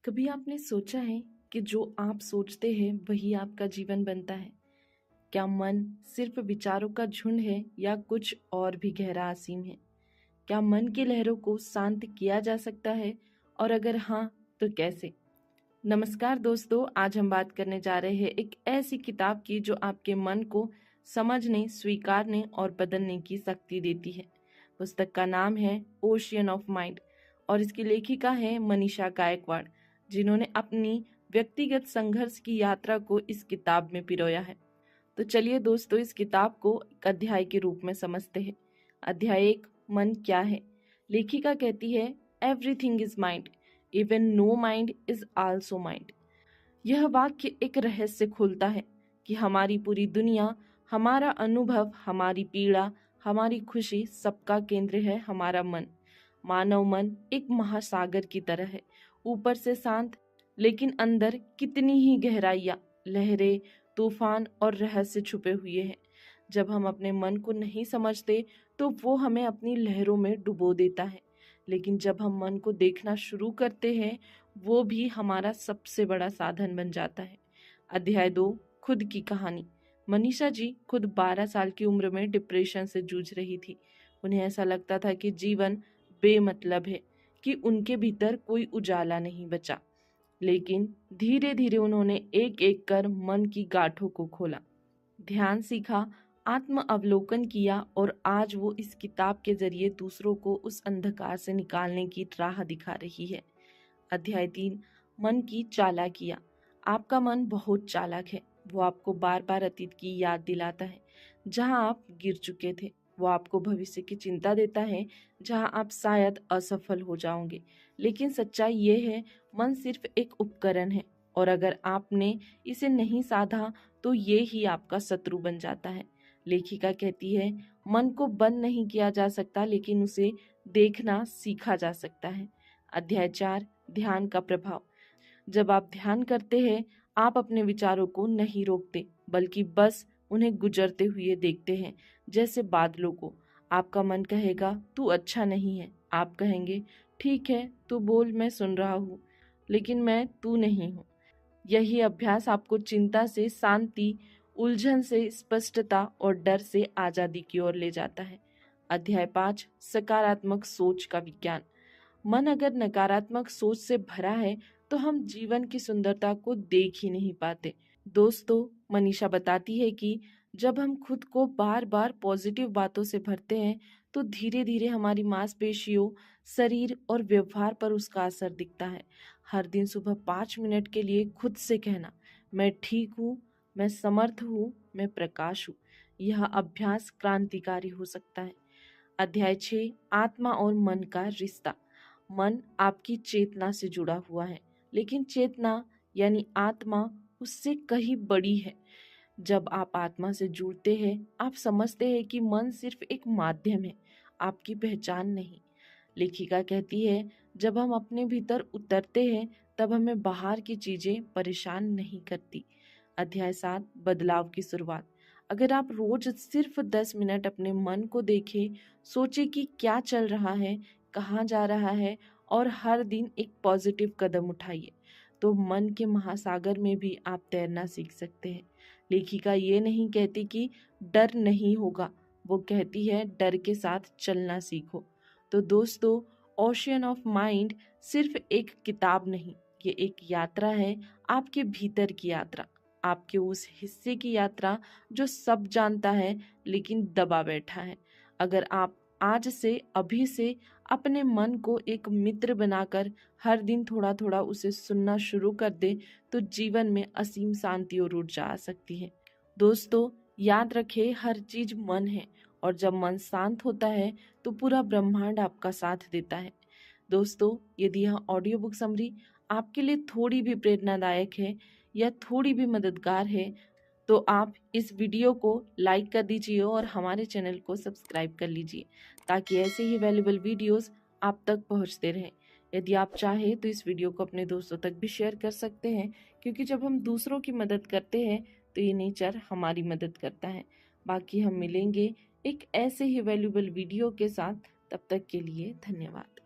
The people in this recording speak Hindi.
कभी आपने सोचा है कि जो आप सोचते हैं वही आपका जीवन बनता है? क्या मन सिर्फ विचारों का झुंड है या कुछ और भी गहरा असीम है? क्या मन की लहरों को शांत किया जा सकता है और अगर हाँ तो कैसे? नमस्कार दोस्तों, आज हम बात करने जा रहे हैं एक ऐसी किताब की जो आपके मन को समझने, स्वीकारने और बदलने की शक्ति देती है। पुस्तक का नाम है ओशियन ऑफ माइंड और इसकी लेखिका है मनीषा गायकवाड़, जिन्होंने अपनी व्यक्तिगत संघर्ष की यात्रा को इस किताब में पिरोया है। तो चलिए दोस्तों, इस किताब को एक अध्याय के रूप में समझते हैं। अध्याय 1, मन क्या है? लेखिका कहती है, everything is mind, even know mind is also mind. यह वाक्य एक रहस्य खोलता है कि हमारी पूरी दुनिया, हमारा अनुभव, हमारी पीड़ा, हमारी खुशी, सबका केंद्र है हमारा मन। मानव मन एक महासागर की तरह है, ऊपर से शांत लेकिन अंदर कितनी ही गहराइयां, लहरें, तूफान और रहस्य छुपे हुए हैं। जब हम अपने मन को नहीं समझते तो वो हमें अपनी लहरों में डुबो देता है, लेकिन जब हम मन को देखना शुरू करते हैं वो भी हमारा सबसे बड़ा साधन बन जाता है। अध्याय 2, खुद की कहानी। मनीषा जी खुद 12 साल की उम्र में डिप्रेशन से जूझ रही थी। उन्हें ऐसा लगता था कि जीवन बेमतलब है, कि उनके भीतर कोई उजाला नहीं बचा। लेकिन धीरे धीरे उन्होंने एक एक कर मन की गांठों को खोला, ध्यान सीखा, आत्म अवलोकन किया और आज वो इस किताब के जरिए दूसरों को उस अंधकार से निकालने की राह दिखा रही है। अध्याय 3, मन की चालाकियाँ। आपका मन बहुत चालाक है। वो आपको बार बार अतीत की याद दिलाता है जहां आप गिर चुके थे। वो आपको भविष्य की चिंता देता है जहां आप शायद असफल हो जाओगे। लेकिन सच्चाई ये है, मन सिर्फ एक उपकरण है और अगर आपने इसे नहीं साधा तो ये ही आपका शत्रु बन जाता है। लेखिका कहती है, मन को बंद नहीं किया जा सकता, लेकिन उसे देखना सीखा जा सकता है। अध्याय 4, ध्यान का प्रभाव। जब आप ध्यान करते हैं, आप अपने विचारों को नहीं रोकते, बल्कि बस उन्हें गुजरते हुए देखते हैं, जैसे बादलों को। आपका मन कहेगा तू अच्छा नहीं है, आप कहेंगे ठीक है तू बोल, मैं सुन रहा हूँ, लेकिन मैं तू नहीं हूँ। यही अभ्यास आपको चिंता से शांति, उलझन से स्पष्टता और डर से आजादी की ओर ले जाता है। अध्याय 5, सकारात्मक सोच का विज्ञान। मन अगर नकारात्मक सोच से भरा है तो हम जीवन की सुंदरता को देख ही नहीं पाते। दोस्तों, मनीषा बताती है कि जब हम खुद को बार बार पॉजिटिव बातों से भरते हैं तो धीरे धीरे हमारी मांसपेशियों, शरीर और व्यवहार पर उसका असर दिखता है। हर दिन सुबह 5 मिनट के लिए खुद से कहना, मैं ठीक हूँ, मैं समर्थ हूँ, मैं प्रकाश हूँ। यह अभ्यास क्रांतिकारी हो सकता है। अध्याय 6, आत्मा और मन का रिश्ता। मन आपकी चेतना से जुड़ा हुआ है, लेकिन चेतना यानी आत्मा उससे कहीं बड़ी है। जब आप आत्मा से जुड़ते हैं, आप समझते हैं कि मन सिर्फ एक माध्यम है, आपकी पहचान नहीं। लेखिका कहती है, जब हम अपने भीतर उतरते हैं तब हमें बाहर की चीजें परेशान नहीं करती। अध्याय 7, बदलाव की शुरुआत। अगर आप रोज सिर्फ 10 मिनट अपने मन को देखें, सोचे कि क्या चल रहा है, कहाँ जा रहा है और हर दिन एक पॉजिटिव कदम उठाइए, तो मन के महासागर में भी आप तैरना सीख सकते हैं। लेखिका ये नहीं कहती कि डर नहीं होगा, वो कहती है डर के साथ चलना सीखो। तो दोस्तों, ओशियन ऑफ माइंड सिर्फ एक किताब नहीं, ये एक यात्रा है, आपके भीतर की यात्रा, आपके उस हिस्से की यात्रा जो सब जानता है लेकिन दबा बैठा है। अगर आप आज से, अभी से अपने मन को एक मित्र बनाकर हर दिन थोड़ा थोड़ा उसे सुनना शुरू कर दे तो जीवन में असीम शांति और ऊर्जा आ सकती है। दोस्तों, याद रखें, हर चीज मन है और जब मन शांत होता है तो पूरा ब्रह्मांड आपका साथ देता है। दोस्तों, यदि यह ऑडियो बुक समरी आपके लिए थोड़ी भी प्रेरणादायक है या थोड़ी भी मददगार है तो आप इस वीडियो को लाइक कर दीजिए और हमारे चैनल को सब्सक्राइब कर लीजिए, ताकि ऐसे ही वैल्यूएबल वीडियोस आप तक पहुंचते रहें। यदि आप चाहें तो इस वीडियो को अपने दोस्तों तक भी शेयर कर सकते हैं, क्योंकि जब हम दूसरों की मदद करते हैं तो ये नेचर हमारी मदद करता है। बाकी हम मिलेंगे एक ऐसे ही वैल्यूएबल वीडियो के साथ, तब तक के लिए धन्यवाद।